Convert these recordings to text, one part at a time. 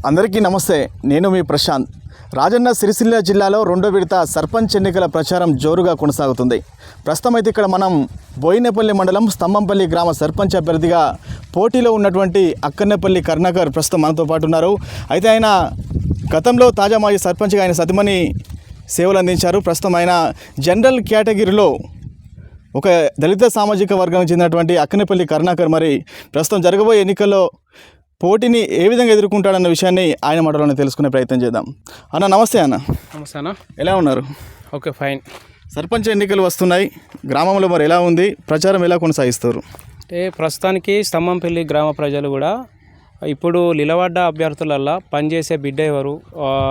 అందరికీ నమస్తే. నేను మీ ప్రశాంత్. రాజన్న సిరిసిల్ల జిల్లాలో రెండో విడత సర్పంచ్ ఎన్నికల ప్రచారం జోరుగా కొనసాగుతుంది. ప్రస్తుతం అయితే ఇక్కడ మనం బోయినపల్లి మండలం స్తంభంపల్లి గ్రామ సర్పంచ్ అభ్యర్థిగా పోటీలో ఉన్నటువంటి అక్కన్నపల్లి కరుణాకర్ ప్రస్తుతం మనతో పాటు ఉన్నారు. అయితే ఆయన గతంలో తాజా మాజీ సర్పంచ్గా ఆయన సతీమణి సేవలు అందించారు. ప్రస్తుతం ఆయన జనరల్ కేటగిరీలో ఒక దళిత సామాజిక వర్గానికి చెందినటువంటి అక్కన్నపల్లి కరుణాకర్ మరి ప్రస్తుతం జరగబోయే ఎన్నికల్లో పోటీని ఏ విధంగా ఎదుర్కొంటాడన్న విషయాన్ని ఆయన మాటలోనే తెలుసుకునే ప్రయత్నం చేద్దాం. అన్న నమస్తే. అన్న నమస్తే అన్న. ఎలా ఉన్నారు? Okay, fine. సర్పంచ్ ఎన్నికలు వస్తున్నాయి, గ్రామంలో మరి ఎలా ఉంది, ప్రచారం ఎలా కొనసాగిస్తారు? అంటే ప్రస్తుతానికి స్తంభంపల్లి గ్రామ ప్రజలు కూడా ఇప్పుడు నిలబడ్డ అభ్యర్థులల్లా పనిచేసే బిడ్డ ఎవరు,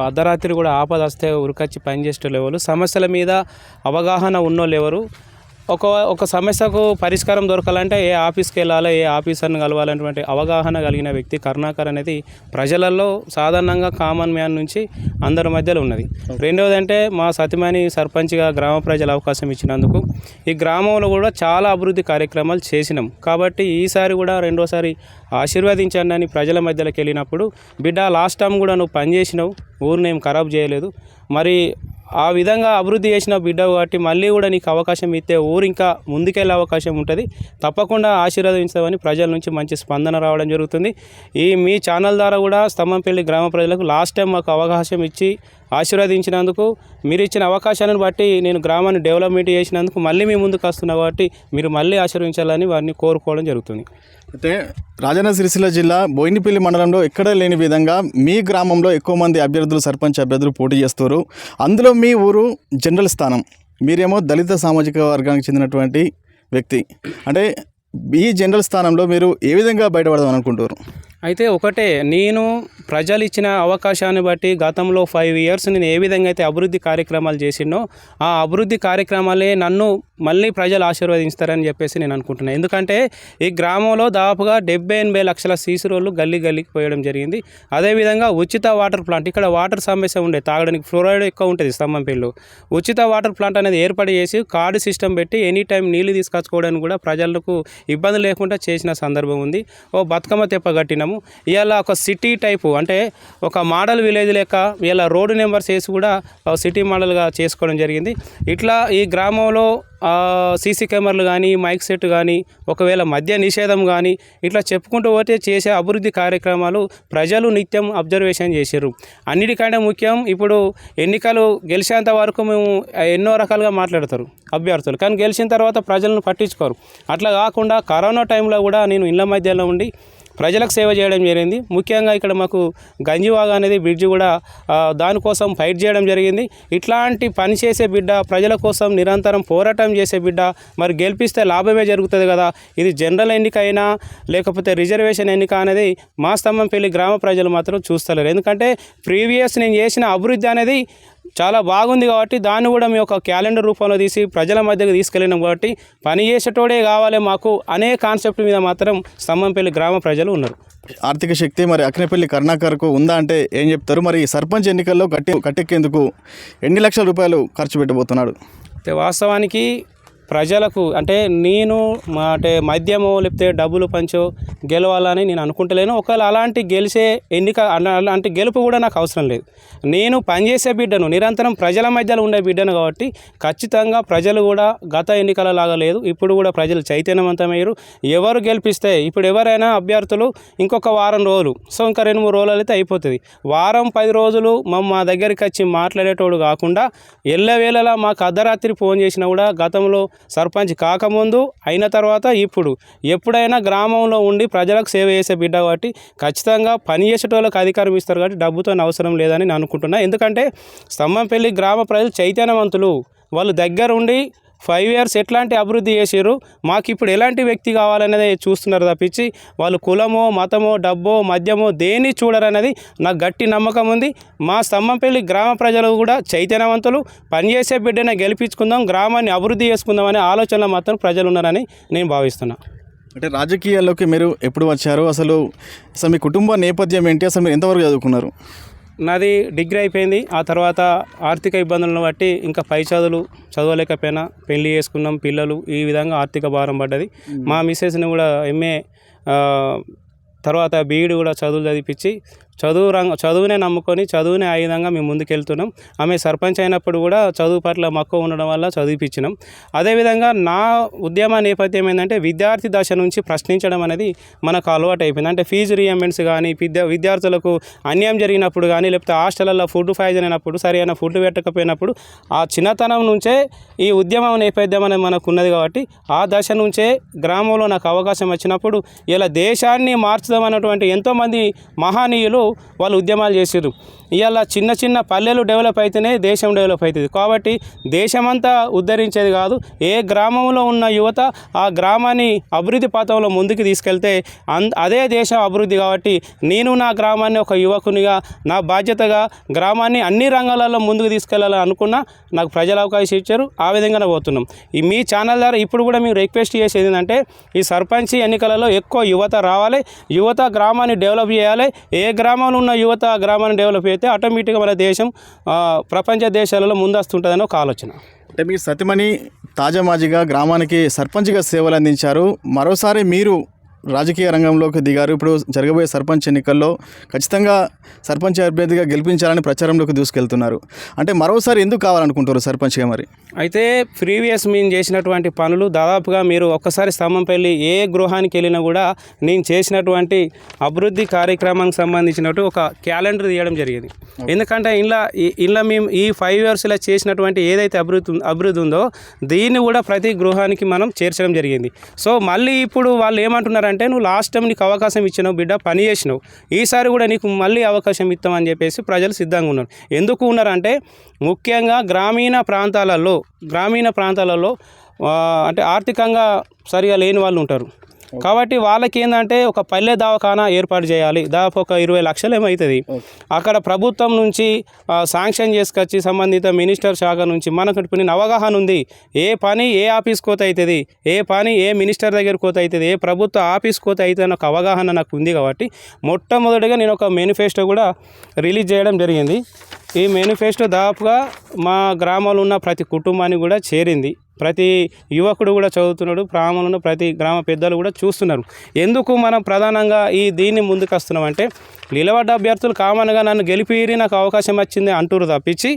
అర్ధరాత్రి కూడా ఆపద వస్తే ఉరికొచ్చి పనిచేసేటోళ్ళు ఎవరు, సమస్యల మీద అవగాహన ఉన్నోళ్ళు ఎవరు, ఒక సమస్యకు పరిష్కారం దొరకాలంటే ఏ ఆఫీస్కి వెళ్ళాలో, ఏ ఆఫీసర్ని కలవాలనేటువంటి అవగాహన కలిగిన వ్యక్తి కరుణాకర్ అనేది ప్రజలలో సాధారణంగా కామన్ మ్యాన్ నుంచి అందరి మధ్యలో ఉన్నది. రెండవది అంటే మా సతీమణి సర్పంచ్గా గ్రామ ప్రజలు అవకాశం ఇచ్చినందుకు ఈ గ్రామంలో కూడా చాలా అభివృద్ధి కార్యక్రమాలు చేసినాం. కాబట్టి ఈసారి కూడా రెండోసారి ఆశీర్వదించండి అని ప్రజల మధ్యలోకి వెళ్ళినప్పుడు, బిడ్డ లాస్ట్ టైం కూడా నువ్వు పనిచేసినావు, ఊరిని ఏం ఖరాబ్ చేయలేదు, మరి ఆ విధంగా అభివృద్ధి చేసిన బిడ్డ కాబట్టి మళ్ళీ కూడా నీకు అవకాశం ఇస్తే ఊరు ఇంకా ముందుకెళ్ళే అవకాశం ఉంటుంది, తప్పకుండా ఆశీర్వదించమని ప్రజల నుంచి మంచి స్పందన రావడం జరుగుతుంది. మీ ఛానల్ ద్వారా కూడా స్తంభంపల్లి గ్రామ ప్రజలకు లాస్ట్ టైం మాకు అవకాశం ఇచ్చి ఆశీర్వదించినందుకు, మీరు ఇచ్చిన అవకాశాలను బట్టి నేను గ్రామాన్ని డెవలప్మెంట్ చేసినందుకు మళ్ళీ మీ ముందుకు వస్తున్నా కాబట్టి మీరు మళ్ళీ ఆశీర్వదించాలని వారిని కోరుకోవడం జరుగుతుంది. అయితే రాజన్న సిరిసిల్ల జిల్లా బోయినపల్లి మండలంలో ఎక్కడ లేని విధంగా మీ గ్రామంలో ఎక్కువ మంది అభ్యర్థులు సర్పంచ్ అభ్యర్థులు పోటీ చేస్తారు. అందులో మీ ఊరు జనరల్ స్థానం, మీరేమో దళిత సామాజిక వర్గానికి చెందినటువంటి వ్యక్తి. అంటే ఈ జనరల్ స్థానంలో మీరు ఏ విధంగా బయటపడదాం అనుకుంటారు? అయితే ఒకటే, నేను ప్రజలు ఇచ్చిన అవకాశాన్ని బట్టి గతంలో 5 years నేను ఏ విధంగా అయితే అభివృద్ధి కార్యక్రమాలు చేసినో ఆ అభివృద్ధి కార్యక్రమాలే నన్ను మళ్ళీ ప్రజలు ఆశీర్వదిస్తారని చెప్పేసి నేను అనుకుంటున్నాను. ఎందుకంటే ఈ గ్రామంలో దాదాపుగా 70-80 లక్షల సీసీ రోడ్లు గల్లీకి పోయడం జరిగింది. అదేవిధంగా ఉచిత వాటర్ ప్లాంట్, ఇక్కడ వాటర్ సమస్య ఉండే, తాగడానికి ఫ్లోరైడ్ ఎక్కువ ఉంటుంది స్తంభంపల్లిలో, ఉచిత వాటర్ ప్లాంట్ అనేది ఏర్పాటు చేసి కార్డు సిస్టమ్ పెట్టి ఎనీ టైం నీళ్లు తీసుకొచ్చుకోవడానికి కూడా ప్రజలకు ఇబ్బంది లేకుండా చేసిన సందర్భం ఉంది. బతుకమ్మ తెప్ప కట్టినాము. ఇవాళ ఒక సిటీ టైపు, అంటే ఒక మోడల్ విలేజ్ లెక్క ఇవాళ రోడ్డు నెంబర్స్ వేసి కూడా సిటీ మోడల్గా చేసుకోవడం జరిగింది. ఇట్లా ఈ గ్రామంలో సీసీ కెమెరాలు కానీ, మైక్ సెట్ కానీ, ఒకవేళ మద్య నిషేధం కానీ, ఇట్లా చెప్పుకుంటూ పోతే చేసే అభివృద్ధి కార్యక్రమాలు ప్రజలు నిత్యం అబ్జర్వేషన్ చేశారు. అన్నిటికంటే ముఖ్యం, ఇప్పుడు ఎన్నికలు గెలిచేంత వరకు మేము ఎన్నో రకాలుగా మాట్లాడతారు అభ్యర్థులు, కానీ గెలిచిన తర్వాత ప్రజలను పట్టించుకోరు. అట్లా కాకుండా కరోనా టైంలో కూడా నేను ఇళ్ళ మధ్యలో ఉండి ప్రజలకు సేవ చేయడం జరిగింది. ముఖ్యంగా ఇక్కడ మాకు గంజివాగా అనేది బ్రిడ్జ్ కూడా దానికోసం ఫైట్ చేయడం జరిగింది. ఇట్లాంటి పని చేసే బిడ్డ, ప్రజల కోసం నిరంతరం పోరాటం చేసే బిడ్డ, మరి గెలిపిస్తే లాభమే జరుగుతుంది కదా. ఇది జనరల్ ఎన్నిక అయినా లేకపోతే రిజర్వేషన్ ఎన్నిక అనేది మా స్తంభంపల్లి గ్రామ ప్రజలు మాత్రం చూస్తలేరు. ఎందుకంటే ప్రీవియస్ నేను చేసిన అభివృద్ధి అనేది చాలా బాగుంది కాబట్టి దాన్ని కూడా మేము ఒక క్యాలెండర్ రూపంలో తీసి ప్రజల మధ్యకు తీసుకెళ్ళినాం. కాబట్టి పని చేసేటోడే కావాలి మాకు అనే కాన్సెప్ట్ మీద మాత్రం స్తంభంపల్లి గ్రామ ప్రజలు ఉన్నారు. ఆర్థిక శక్తి మరి అక్కన్నపల్లి కరుణాకర్కు ఉందా అంటే ఏం చెప్తారు? మరి సర్పంచ్ ఎన్నికల్లో కట్టెక్కేందుకు ఎన్ని లక్షల రూపాయలు ఖర్చు పెట్టబోతున్నాడు? వాస్తవానికి ప్రజలకు అంటే నేను అంటే మద్యమో లేకపోతే డబ్బులు పంచో గెలవాలని నేను అనుకుంటలేను. ఒకవేళ అలాంటి గెలిచే ఎన్నిక అలాంటి గెలుపు కూడా నాకు అవసరం లేదు. నేను పనిచేసే బిడ్డను, నిరంతరం ప్రజల మధ్యలో ఉండే బిడ్డను కాబట్టి ఖచ్చితంగా ప్రజలు కూడా గత ఎన్నికల లాగా లేదు, ఇప్పుడు కూడా ప్రజలు చైతన్యవంతమయ్యారు. ఎవరు గెలిపిస్తే, ఇప్పుడు ఎవరైనా అభ్యర్థులు ఇంకొక వారం రోజులు, సో ఇంకా 2-3 రోజులు అయితే అయిపోతుంది. వారం 10 రోజులు మా దగ్గరికి వచ్చి మాట్లాడేటోడు కాకుండా ఎల్లవేళలా మాకు అర్ధరాత్రి ఫోన్ చేసినా కూడా గతంలో సర్పంచ్ కాకముందు, అయిన తర్వాత, ఇప్పుడు ఎప్పుడైనా గ్రామంలో ఉండి ప్రజలకు సేవ చేసే బిడ్డ కాబట్టి ఖచ్చితంగా పని చేసేటోళ్ళకి అధికారం ఇస్తారు కాబట్టి డబ్బుతో అవసరం లేదని నేను అనుకుంటున్నా. ఎందుకంటే స్తంభంపల్లి గ్రామ ప్రజలు చైతన్యవంతులు, వాళ్ళు దగ్గర ఉండి 5 years ఎట్లాంటి అభివృద్ధి చేసారు, మాకు ఇప్పుడు ఎలాంటి వ్యక్తి కావాలనేది చూస్తున్నారు తప్పించి వాళ్ళు కులమో, మతమో, డబ్బో, మద్యమో దేన్ని చూడరనేది నాకు గట్టి నమ్మకం ఉంది. మా స్తంభంపల్లి గ్రామ ప్రజలు కూడా చైతన్యవంతులు, పనిచేసే బిడ్డనే గెలిపించుకుందాం, గ్రామాన్ని అభివృద్ధి చేసుకుందాం అనే ఆలోచనలో మాత్రం ప్రజలు ఉన్నారని నేను భావిస్తున్నా. అంటే రాజకీయాల్లోకి మీరు ఎప్పుడు వచ్చారు? అసలు మీ కుటుంబ నేపథ్యం ఏంటి? అసలు మీరు ఎంతవరకు చదువుకున్నారు? నాది డిగ్రీ అయిపోయింది. ఆ తర్వాత ఆర్థిక ఇబ్బందులను బట్టి ఇంకా పై చదవలేకపోయినా, పెళ్లి చేసుకున్నాం, పిల్లలు, ఈ విధంగా ఆర్థిక భారం పడ్డది. మా మిస్సెస్ని కూడా MA తర్వాత బీఈడి కూడా చదువులు చదివించి చదువునే నమ్ముకొని చదువునే ఆయుధంగా మేము ముందుకెళ్తున్నాం. ఆమె సర్పంచ్ అయినప్పుడు కూడా చదువు పట్ల మక్కువ ఉండడం వల్ల చదివిపించినాం. అదేవిధంగా నా ఉద్యమ నేపథ్యం ఏంటంటే విద్యార్థి దశ నుంచి ప్రశ్నించడం అనేది మనకు అలవాటు అయిపోయింది. అంటే ఫీజు రీఎంబర్స్ కానీ విద్యార్థులకు అన్యాయం జరిగినప్పుడు కానీ లేకపోతే హాస్టల్లో ఫుడ్ పాయిజన్ అయినప్పుడు సరైన ఫుడ్ పెట్టకపోయినప్పుడు ఆ చిన్నతనం నుంచే ఈ ఉద్యమం నేపథ్యం అనేది మనకు ఉన్నది కాబట్టి ఆ దశ నుంచే గ్రామంలో నాకు అవకాశం వచ్చినప్పుడు ఇలా దేశాన్ని మార్చుదామన్నటువంటి ఎంతోమంది మహనీయులు వాళ్ళు ఉద్యమాలు చేసారు. ఇవాళ చిన్న చిన్న పల్లెలు డెవలప్ అయితేనే దేశం డెవలప్ అవుతుంది. కాబట్టి దేశమంతా ఉద్ధరించేది కాదు, ఏ గ్రామంలో ఉన్న యువత ఆ గ్రామాన్ని అభివృద్ధి పథంలో ముందుకు తీసుకెళ్తే అదే దేశం అభివృద్ధి. కాబట్టి నేను నా గ్రామాన్ని ఒక యువకునిగా నా బాధ్యతగా గ్రామాన్ని అన్ని రంగాలలో ముందుకు తీసుకెళ్లాలని అనుకున్నా. నాకు ప్రజలు అవకాశం ఇచ్చారు, ఆ విధంగానే పోతున్నాం. ఈ మీ ఛానల్ ద్వారా ఇప్పుడు కూడా మేము రిక్వెస్ట్ చేసేది ఏంటంటే ఈ సర్పంచ్ ఎన్నికలలో ఎక్కువ యువత రావాలి, యువత గ్రామాన్ని డెవలప్ చేయాలి. ఏ గ్రామంలో ఉన్న యువత గ్రామాన్ని డెవలప్ అయితే ఆటోమేటిక్గా మన దేశం ప్రపంచ దేశాలలో ముందస్తుంటుందని ఒక ఆలోచన. అంటే మీ సతీమణి తాజామాజిగా గ్రామానికి సర్పంచ్గా సేవలు అందించారు. మరోసారి మీరు రాజకీయ రంగంలోకి దిగారు. ఇప్పుడు జరగబోయే సర్పంచ్ ఎన్నికల్లో ఖచ్చితంగా సర్పంచ్ అభ్యర్థిగా గెలిపించాలని ప్రచారంలోకి దూసుకెళ్తున్నారు. అంటే మరోసారి ఎందుకు కావాలనుకుంటారు సర్పంచ్గా? మరి అయితే ప్రీవియస్ మేము చేసినటువంటి పనులు దాదాపుగా మీరు ఒక్కసారి స్తంభంపల్లి ఏ గృహానికి వెళ్ళినా కూడా నేను చేసినటువంటి అభివృద్ధి కార్యక్రమానికి సంబంధించినట్టు ఒక క్యాలెండర్ తీయడం జరిగింది. ఎందుకంటే ఇలా మేము ఈ 5 yearsలో చేసినటువంటి ఏదైతే అభివృద్ధి ఉందో దీన్ని కూడా ప్రతి గృహానికి మనం చేర్చడం జరిగింది. సో మళ్ళీ ఇప్పుడు వాళ్ళు ఏమంటున్నారంటే నువ్వు లాస్ట్ టైం నీకు అవకాశం ఇచ్చినావు బిడ్డ, పని చేసినావు, ఈసారి కూడా నీకు మళ్ళీ అవకాశం ఇస్తామని చెప్పేసి ప్రజలు సిద్ధంగా ఉన్నారు. ఎందుకు ఉన్నారంటే ముఖ్యంగా గ్రామీణ ప్రాంతాలలో అంటే ఆర్థికంగా సరిగా లేని వాళ్ళు ఉంటారు. కాబట్టి వాళ్ళకి ఏంటంటే ఒక పల్లె దవాఖానా ఏర్పాటు చేయాలి. దాదాపు ఒక 20 లక్షలు ఏమవుతుంది. అక్కడ ప్రభుత్వం నుంచి శాంక్షన్ చేసుకొచ్చి సంబంధిత మినిస్టర్ శాఖ నుంచి మనకు ఇప్పుడు అవగాహన ఉంది. ఏ పని ఏ ఆఫీస్ కోత అవుతుంది, ఏ పని ఏ మినిస్టర్ దగ్గర కోత అవుతుంది, ఏ ప్రభుత్వ ఆఫీస్ కోత అవుతుంది అన్న ఒక అవగాహన నాకు ఉంది. కాబట్టి మొట్టమొదటిగా నేను ఒక మేనిఫెస్టో కూడా రిలీజ్ చేయడం జరిగింది. ఈ మేనిఫెస్టో దాదాపుగా మా గ్రామంలో ఉన్న ప్రతి కుటుంబానికి కూడా చేరింది. ప్రతి యువకుడు కూడా చదువుతున్నాడు, గ్రామంలో ఉన్న ప్రతి గ్రామ పెద్దలు కూడా చూస్తున్నారు. ఎందుకు మనం ప్రధానంగా దీన్ని ముందుకు వస్తున్నామంటే నిలబడ్డ అభ్యర్థులు కామన్గా నన్ను గెలిపిరి నాకు అవకాశం వచ్చింది అంటారు తప్పించి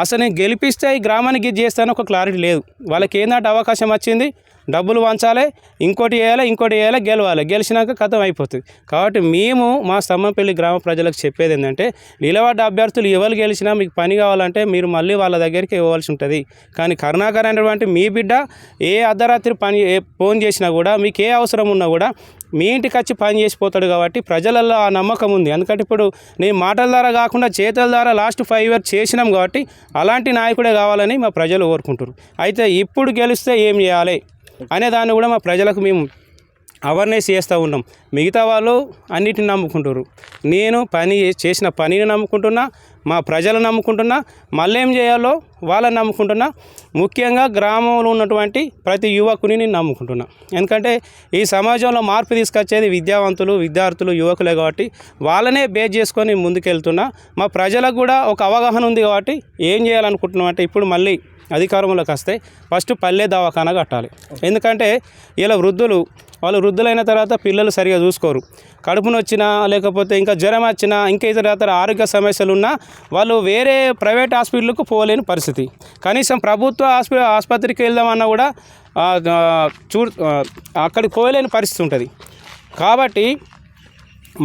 అసలు నేను గెలిపిస్తే ఈ గ్రామానికి ఇది చేస్తాను ఒక క్లారిటీ లేదు. వాళ్ళకి ఏంటంటే అవకాశం వచ్చింది, డబ్బులు వంచాలి, ఇంకోటి వేయాలి, గెలిచినాక కథం అయిపోతుంది. కాబట్టి మేము మా స్తంభంపల్లి గ్రామ ప్రజలకు చెప్పేది ఏంటంటే నిలబడ్డ అభ్యర్థులు ఎవరు గెలిచినా మీకు పని కావాలంటే మీరు మళ్ళీ వాళ్ళ దగ్గరికి ఇవ్వాల్సి ఉంటుంది. కానీ కరుణాకర్ అనేటువంటి మీ బిడ్డ ఏ అర్ధరాత్రి ఫోన్ చేసినా కూడా మీకు ఏ అవసరం ఉన్నా కూడా మీ ఇంటికి వచ్చి పని చేసిపోతాడు. కాబట్టి ప్రజలలో ఆ నమ్మకం ఉంది. ఎందుకంటే ఇప్పుడు నేను మాటల ద్వారా కాకుండా చేతుల ద్వారా లాస్ట్ 5 years చేసినాం కాబట్టి అలాంటి నాయకుడే కావాలని మా ప్రజలు కోరుకుంటారు. అయితే ఇప్పుడు గెలిస్తే ఏం చేయాలి అనే దాన్ని కూడా మా ప్రజలకు మేము అవేర్నెస్ చేస్తూ ఉన్నాం. మిగతా వాళ్ళు అన్నిటిని నమ్ముకుంటారు, నేను చేసిన పనిని నమ్ముకుంటున్నా, మా ప్రజలు నమ్ముకుంటున్నా, మళ్ళీ ఏం చేయాలో వాళ్ళని నమ్ముకుంటున్నా. ముఖ్యంగా గ్రామంలో ఉన్నటువంటి ప్రతి యువకుని నేను నమ్ముకుంటున్నా. ఎందుకంటే ఈ సమాజంలో మార్పు తీసుకొచ్చేది విద్యార్థులు యువకులే. కాబట్టి వాళ్ళనే బేస్ చేసుకొని ముందుకెళ్తున్నా. మా ప్రజలకు కూడా ఒక అవగాహన ఉంది. కాబట్టి ఏం చేయాలనుకుంటున్నాం అంటే ఇప్పుడు మళ్ళీ అధికారంలోకి వస్తే ఫస్ట్ పల్లె దవాఖానా కట్టాలి. ఎందుకంటే ఇలా వాళ్ళు వృద్ధులైన తర్వాత పిల్లలు సరిగా చూసుకోరు. కడుపు నొచ్చినా లేకపోతే ఇంకా జ్వరం వచ్చినా ఇంకా ఇతర ఆరోగ్య సమస్యలు ఉన్నా వాళ్ళు వేరే ప్రైవేట్ హాస్పిటల్కు పోలేని పరిస్థితి. కనీసం ప్రభుత్వ ఆసుపత్రికి వెళ్దామన్నా కూడా అక్కడికి పోలేని పరిస్థితి ఉంటుంది. కాబట్టి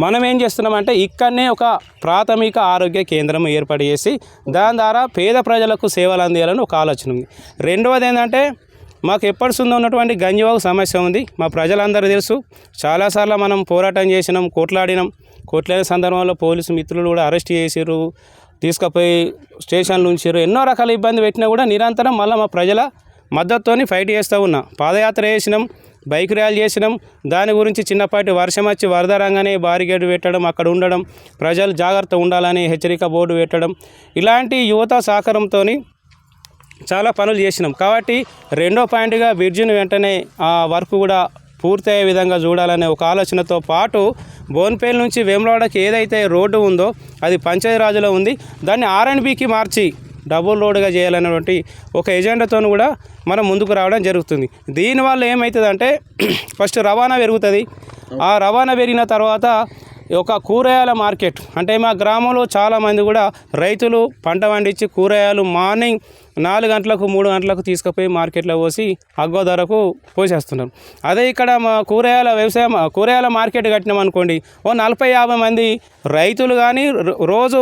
మనం ఏం చేస్తున్నామంటే ఇక్కడనే ఒక ప్రాథమిక ఆరోగ్య కేంద్రం ఏర్పాటు చేసి దాని ద్వారా పేద ప్రజలకు సేవలు అందించాలని ఒక ఆలోచన ఉంది. రెండవది ఏంటంటే మాకు ఎప్పటిసుందో ఉన్నటువంటి గంజివాగు సమస్య ఉంది. మా ప్రజలందరూ తెలుసు, చాలాసార్లు మనం పోరాటం చేసినాం, కొట్లాడిన సందర్భంలో పోలీసు మిత్రులు కూడా అరెస్ట్ చేసారు, తీసుకుపోయి స్టేషన్లు ఉంచారు, ఎన్నో రకాల ఇబ్బంది పెట్టినా కూడా నిరంతరం మళ్ళీ మా ప్రజల మద్దతుతోని ఫైట్ చేస్తూ ఉన్నా. పాదయాత్ర చేసినాం, బైక్ ర్యాలీ చేసినాం. దాని గురించి చిన్నపాటి వర్షం వచ్చి వరద రంగానే బారిగేడు పెట్టడం, అక్కడ ఉండడం, ప్రజలు జాగ్రత్త ఉండాలని హెచ్చరిక బోర్డు పెట్టడం, ఇలాంటి యువత సహకారంతో చాలా పనులు చేసినాం. కాబట్టి రెండో పాయింట్గా బ్రిడ్జిని వెంటనే ఆ వర్క్ కూడా పూర్తయ్యే విధంగా చూడాలనే ఒక ఆలోచనతో పాటు బోన్పేల్ నుంచి వేములవాడకి ఏదైతే రోడ్డు ఉందో అది పంచాయతీరాజ్లో ఉంది, దాన్ని R&Bకి మార్చి డబుల్ రోడ్గా చేయాలనేటువంటి ఒక ఎజెండాతో కూడా మనం ముందుకు రావడం జరుగుతుంది. దీనివల్ల ఏమవుతుందంటే ఫస్ట్ రవాణా పెరుగుతుంది. ఆ రవాణా పెరిగిన తర్వాత ఒక కూరగాయల మార్కెట్ అంటే మా గ్రామంలో చాలామంది కూడా రైతులు పంట పండించి కూరగాయలు మార్నింగ్ 4 గంటలకు 3 గంటలకు తీసుకుపోయి మార్కెట్లో పోసి అగ్గో ధరకు పోసేస్తున్నారు. అదే ఇక్కడ మా కూరగాయల మార్కెట్ కట్టినాం అనుకోండి, ఓ 40-50 మంది రైతులు కానీ రోజు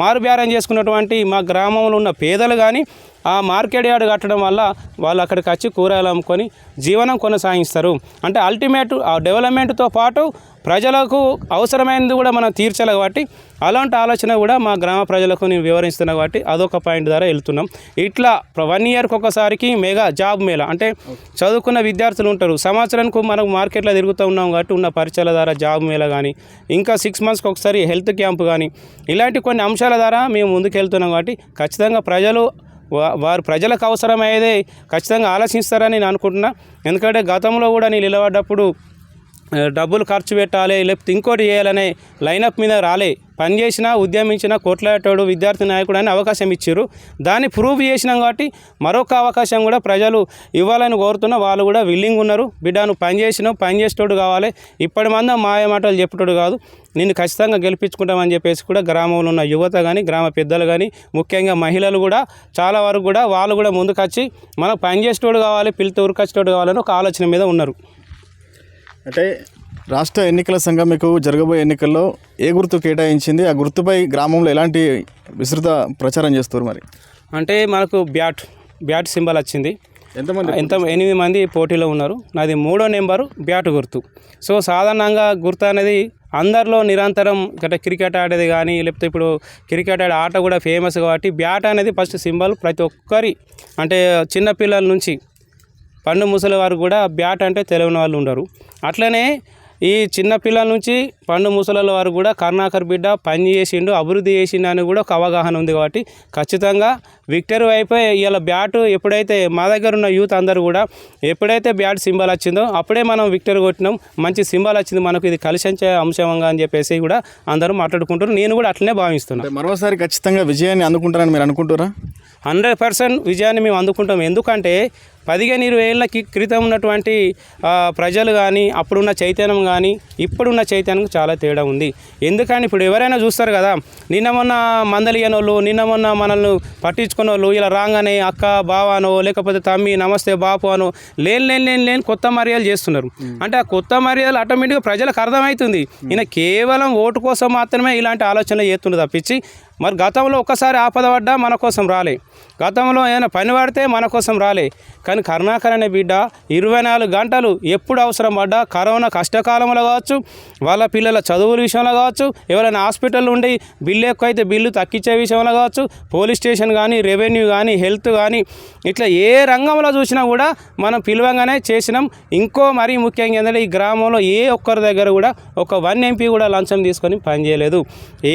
మారుబేరం చేసుకున్నటువంటి మా గ్రామంలో ఉన్న పేదలు కానీ ఆ మార్కెట్ యార్డ్ కట్టడం వల్ల వాళ్ళు అక్కడికి వచ్చి కూరగాయలు అమ్ముకొని జీవనం కొనసాగిస్తారు. అంటే అల్టిమేట్ ఆ డెవలప్మెంట్తో పాటు ప్రజలకు అవసరమైనది కూడా మనం తీర్చాలి కాబట్టి అలాంటి ఆలోచన కూడా మా గ్రామ ప్రజలకు నేను వివరిస్తున్నా కాబట్టి అదొక పాయింట్ ద్వారా వెళ్తున్నాం. ఇట్లా 1 ఇయర్కి ఒకసారికి మెగా జాబ్ మేళ అంటే చదువుకున్న విద్యార్థులు ఉంటారు, సంవత్సరానికి మనం మార్కెట్లో తిరుగుతూ ఉన్నాం కాబట్టి ఉన్న పరిచయాల ద్వారా జాబ్ మేళ కానీ ఇంకా 6 మంత్స్కి ఒకసారి హెల్త్ క్యాంప్ కానీ ఇలాంటి కొన్ని అంశాల ద్వారా మేము ముందుకు వెళ్తున్నాం కాబట్టి ఖచ్చితంగా ప్రజలు వారు ప్రజలకు అవసరమయ్యేదే ఖచ్చితంగా ఆలోచిస్తారని నేను అనుకుంటున్నా. ఎందుకంటే గతంలో కూడా నేను నిలబడ్డప్పుడు డబ్బులు ఖర్చు పెట్టాలి లేకపోతే ఇంకోటి చేయాలనే లైనప్ మీద రాలే. పని చేసినా ఉద్యమించినా కొట్లాడేటోడు విద్యార్థి నాయకుడు అని అవకాశం ఇచ్చారు. దాన్ని ప్రూవ్ చేసినాం కాబట్టి మరొక అవకాశం కూడా ప్రజలు ఇవ్వాలని కోరుతున్నా. వాళ్ళు కూడా విల్లింగ్ ఉన్నారు. బిడ్డ నువ్వు పని చేసినావు, పని చేసేటోడు కావాలి, ఇప్పటి మంది మాయ మాటలు చెప్పేటోడు కాదు, నిన్ను ఖచ్చితంగా గెలిపించుకుంటామని చెప్పేసి కూడా గ్రామంలో ఉన్న యువత కానీ గ్రామ పెద్దలు కానీ ముఖ్యంగా మహిళలు కూడా చాలా వరకు కూడా వాళ్ళు కూడా ముందుకొచ్చి మనకు పని చేసేటోడు కావాలి, పిల్లతో ఉరికొచ్చేటోడు కావాలని ఒక ఆలోచన మీద ఉన్నారు. అంటే రాష్ట్ర ఎన్నికల సంఘం మీకు జరగబోయే ఎన్నికల్లో ఏ గుర్తు కేటాయించింది, ఆ గుర్తుపై గ్రామంలో ఎలాంటి విస్తృత ప్రచారం చేస్తారు మరి? అంటే మనకు బ్యాట్ సింబల్ వచ్చింది. ఎంతమంది? 8 మంది పోటీలో ఉన్నారు. నాది 3వ నెంబరు బ్యాట్ గుర్తు. సో సాధారణంగా గుర్తు అనేది అందరిలో నిరంతరం అంటే క్రికెట్ ఆడేది కానీ లేకపోతే ఇప్పుడు క్రికెట్ ఆడే ఆట కూడా ఫేమస్ కాబట్టి బ్యాట్ అనేది ఫస్ట్ సింబల్ ప్రతి ఒక్కరి అంటే చిన్నపిల్లల నుంచి పండు ముసలి వారు కూడా బ్యాట్ అంటే తెలియని వాళ్ళు ఉండరు. అట్లనే ఈ చిన్నపిల్లల నుంచి పండు ముసలి వారు కూడా కరుణాకర్ బిడ్డ పని చేసిండు, అభివృద్ధి చేసిండు అని కూడా ఒక అవగాహన ఉంది కాబట్టి ఖచ్చితంగా విక్టరీ వైపే ఇలా బ్యాట్ ఎప్పుడైతే మా దగ్గర ఉన్న యూత్ అందరూ కూడా ఎప్పుడైతే బ్యాట్ సింబల్ వచ్చిందో అప్పుడే మనం విక్టరీ కొట్టినాం, మంచి సింబల్ వచ్చింది, మనకు ఇది కలిసించే అంశంగా అని చెప్పేసి కూడా అందరూ మాట్లాడుకుంటారు. నేను కూడా అట్లనే భావిస్తున్నాను. మరోసారి ఖచ్చితంగా విజయాన్ని అందుకుంటారని మీరు అనుకుంటారా? 100% విజయాన్ని మేము అందుకుంటాం. ఎందుకంటే 15-20 ఏళ్ళ క్రితం ఉన్నటువంటి ప్రజలు కానీ అప్పుడున్న చైతన్యం కానీ ఇప్పుడున్న చైతన్యం చాలా తేడా ఉంది. ఎందుకని ఇప్పుడు ఎవరైనా చూస్తారు కదా, నిన్న మొన్న మందలియని వాళ్ళు, నిన్న మొన్న మనల్ని పట్టించుకున్న వాళ్ళు ఇలా రాగానే అక్క బావ అనో లేకపోతే తమ్మి నమస్తే బాపు అనో లేని కొత్త మర్యాదలు చేస్తున్నారు. అంటే ఆ కొత్త మర్యాదలు ఆటోమేటిక్గా ప్రజలకు అర్థమవుతుంది. ఈయన కేవలం ఓటు కోసం మాత్రమే ఇలాంటి ఆలోచనలు చేస్తుండే తప్పించి మరి గతంలో ఒక్కసారి ఆపద పడ్డా మన కోసం రాలే, గతంలో ఏదైనా పని పడితే మన కోసం రాలే. కానీ కరుణాకర్ అనే బిడ్డ 24 గంటలు ఎప్పుడు అవసరం పడ్డా కరోనా కష్టకాలంలో కావచ్చు, వాళ్ళ పిల్లల చదువుల విషయంలో కావచ్చు, ఎవరైనా హాస్పిటల్ ఉండి బిల్లు ఎక్కువ అయితే బిల్లు తగ్గించే విషయంలో కావచ్చు, పోలీస్ స్టేషన్ కానీ రెవెన్యూ కానీ హెల్త్ కానీ ఇట్లా ఏ రంగంలో చూసినా కూడా మనం పిలవంగానే చేసినాం. ఇంకో మరీ ముఖ్యంగా ఏంటంటే ఈ గ్రామంలో ఏ ఒక్కరి దగ్గర కూడా ఒక 1 MP కూడా లంచం తీసుకొని పనిచేయలేదు.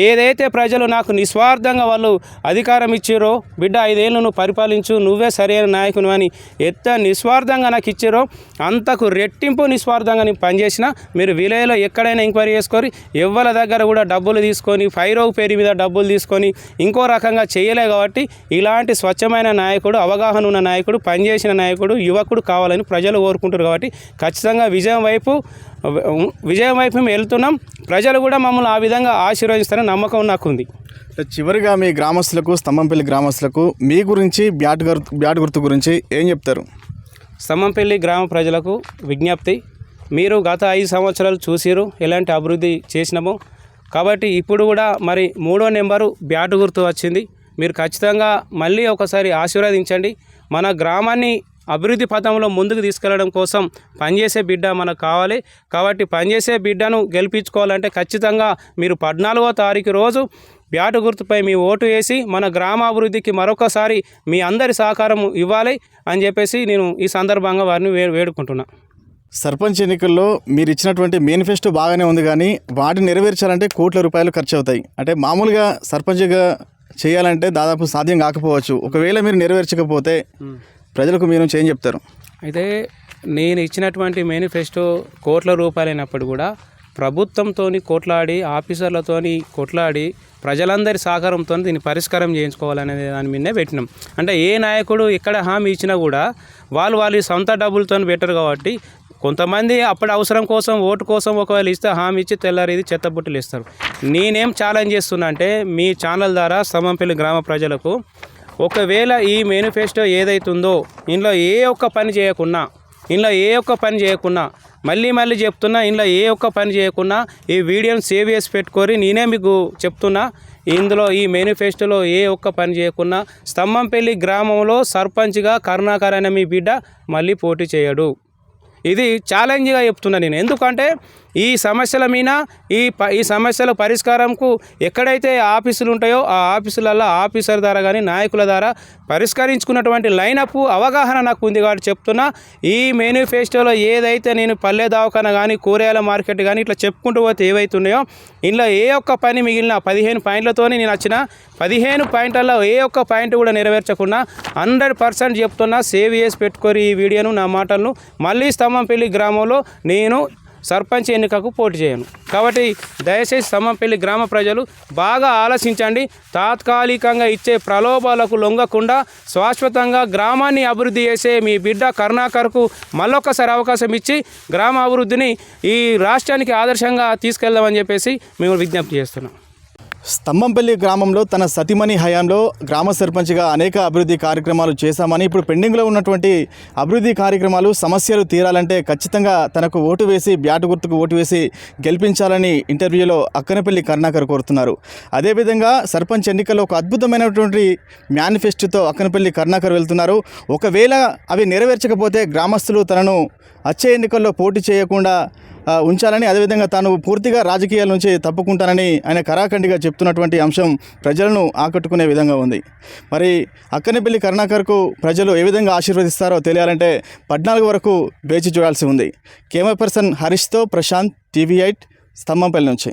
ఏదైతే ప్రజలు నాకు నిస్వార్థంగా వాళ్ళు అధికారం ఇచ్చారో బిడ్డ 5 ఏళ్ళు నువ్వు పరిపాలించు, నువ్వే సరైన నాయకుని అని ఎంత నిస్వార్థంగా నాకు ఇచ్చారో అంతకు రెట్టింపు నిస్వార్థంగా నేను పనిచేసిన. మీరు విలేజ్లో ఎక్కడైనా ఎంక్వైరీ చేసుకొని ఎవరి దగ్గర కూడా డబ్బులు తీసుకొని ఫైరోగ్ పేరు మీద డబ్బులు తీసుకొని ఇంకో రకంగా చేయలే. కాబట్టి ఇలాంటి స్వచ్ఛమైన నాయకుడు, అవగాహన ఉన్న నాయకుడు, పనిచేసిన నాయకుడు, యువకుడు కావాలని ప్రజలు కోరుకుంటారు. కాబట్టి ఖచ్చితంగా విజయం వైపు మేము వెళ్తున్నాం. ప్రజలు కూడా మమ్మల్ని ఆ విధంగా ఆశీర్వదిస్తారని నమ్మకం నాకు ఉంది. చివరిగా మీ గ్రామస్తులకు, స్తంభంపల్లి గ్రామస్తులకు మీ గురించి బ్యాట్ గుర్తు గురించి ఏం చెప్తారు? స్తంభంపల్లి గ్రామ ప్రజలకు విజ్ఞప్తి, మీరు గత 5 సంవత్సరాలు చూసిరు ఎలాంటి అభివృద్ధి చేసినామో. కాబట్టి ఇప్పుడు కూడా మరి 3వ నెంబరు బ్యాట్ గుర్తు వచ్చింది. మీరు ఖచ్చితంగా మళ్ళీ ఒకసారి ఆశీర్వదించండి. మన గ్రామాన్ని అభివృద్ధి పథంలో ముందుకు తీసుకెళ్లడం కోసం పనిచేసే బిడ్డ మనకు కావాలి. కాబట్టి పనిచేసే బిడ్డను గెలిపించుకోవాలంటే ఖచ్చితంగా మీరు 14వ తారీఖు రోజు బ్యాటు గుర్తుపై మీ ఓటు వేసి మన గ్రామాభివృద్ధికి మరొకసారి మీ అందరి సహకారం ఇవ్వాలి అని చెప్పేసి నేను ఈ సందర్భంగా వారిని వేడుకుంటున్నా. సర్పంచ్ ఎన్నికల్లో మీరు ఇచ్చినటువంటి మేనిఫెస్టో బాగానే ఉంది, కానీ వాటిని నెరవేర్చాలంటే కోట్ల రూపాయలు ఖర్చు అవుతాయి. అంటే మామూలుగా సర్పంచ్గా చేయాలంటే దాదాపు సాధ్యం కాకపోవచ్చు. ఒకవేళ మీరు నెరవేర్చకపోతే ప్రజలకు మీరు ఏం చెప్తారు? అయితే నేను ఇచ్చినటువంటి మేనిఫెస్టో కోట్ల రూపాయలైనప్పుడు కూడా ప్రభుత్వంతో కొట్లాడి ఆఫీసర్లతో కొట్లాడి ప్రజలందరి సహకారంతో దీన్ని పరిష్కారం చేయించుకోవాలనే దాని మీదనే పెట్టినాం. అంటే ఏ నాయకుడు ఎక్కడ హామీ ఇచ్చినా కూడా వాళ్ళు సొంత డబ్బులతో పెట్టరు కాబట్టి కొంతమంది అప్పటి అవసరం కోసం ఓటు కోసం ఒకవేళ ఇస్తే హామీ ఇచ్చి తెల్లారిది చెత్తబుట్టలు ఇస్తారు. నేనేం ఛాలెంజ్ చేస్తున్నా అంటే మీ ఛానల్ ద్వారా స్తంభంపల్లి గ్రామ ప్రజలకు ఒకవేళ ఈ మేనిఫెస్టో ఏదైతుందో ఇందులో ఏ ఒక్క పని చేయకున్నా మళ్ళీ చెప్తున్నా, ఇందులో ఏ ఒక్క పని చేయకున్నా ఈ వీడియోని సేవ్ చేసి పెట్టుకొని నేనే మీకు చెప్తున్నా, ఇందులో ఈ మేనిఫెస్టోలో ఏ ఒక్క పని చేయకున్నా స్తంభంపల్లి గ్రామంలో సర్పంచ్గా కరుణాకర్ అనే మీ బిడ్డ మళ్ళీ పోటీ చేయడు. ఇది ఛాలెంజ్గా చెప్తున్నా నేను. ఎందుకంటే ఈ సమస్యల మీద ఈ సమస్యల పరిష్కారంకు ఎక్కడైతే ఆఫీసులు ఉంటాయో ఆ ఆఫీసులలో ఆఫీసర్ ద్వారా కానీ నాయకుల ద్వారా పరిష్కరించుకున్నటువంటి లైనప్ అవగాహన నాకు ఉంది కాబట్టి చెప్తున్నా. ఈ మేనిఫెస్టోలో ఏదైతే నేను పల్లె దవాఖాన కానీ కూరగాయల మార్కెట్ కానీ ఇట్లా చెప్పుకుంటూ పోతే ఏవైతున్నాయో ఇందులో ఏ ఒక్క పని మిగిలిన 15 పాయింట్లతో నేను వచ్చిన 15 పాయింట్లలో ఏ ఒక్క పాయింట్ కూడా నెరవేర్చకుండా 100% చెప్తున్నా. సేవ్ చేసి పెట్టుకొని ఈ వీడియోను, నా మాటలను. మళ్ళీ స్తంభంపల్లి గ్రామంలో నేను సర్పంచ్ ఎన్నికకు పోటీ చేయను. కాబట్టి దయచేసి స్తంభంపల్లి గ్రామ ప్రజలు బాగా ఆలోచించండి. తాత్కాలికంగా ఇచ్చే ప్రలోభాలకు లొంగకుండా శాశ్వతంగా గ్రామాన్ని అభివృద్ధి చేసే మీ బిడ్డ కరుణాకర్కు మళ్ళొక్కసారి అవకాశం ఇచ్చి గ్రామ అభివృద్ధిని ఈ రాష్ట్రానికి ఆదర్శంగా తీసుకెళ్దామని చెప్పేసి మేము విజ్ఞప్తి చేస్తున్నాం. స్తంభంపల్లి గ్రామంలో తన సతీమణి హయాంలో గ్రామ సర్పంచ్గా అనేక అభివృద్ధి కార్యక్రమాలు చేశామని, ఇప్పుడు పెండింగ్లో ఉన్నటువంటి అభివృద్ధి కార్యక్రమాలు సమస్యలు తీరాలంటే ఖచ్చితంగా తనకు ఓటు వేసి బ్యాటు గుర్తుకు ఓటు వేసి గెలిపించాలని ఇంటర్వ్యూలో అక్కనపల్లి కరుణాకర్ కోరుతున్నారు. అదేవిధంగా సర్పంచ్ ఎన్నికల్లో ఒక అద్భుతమైనటువంటి మేనిఫెస్టోతో అక్కనపల్లి కరుణాకర్ వెళ్తున్నారు. ఒకవేళ అవి నెరవేర్చకపోతే గ్రామస్తులు తనను వచ్చే ఎన్నికల్లో పోటీ చేయకుండా ఉంచాలని, అదేవిధంగా తాను పూర్తిగా రాజకీయాల నుంచి తప్పుకుంటానని ఆయన కరాఖండిగా చెప్తున్నటువంటి అంశం ప్రజలను ఆకట్టుకునే విధంగా ఉంది. మరి అక్కనపల్లి కరుణాకర్కు ప్రజలు ఏ విధంగా ఆశీర్వదిస్తారో తెలియాలంటే 14 వరకు వేచి చూడాల్సి ఉంది. కెమెరా పర్సన్ హరీష్తో ప్రశాంత్, TV8 స్తంభంపల్లి నుంచి.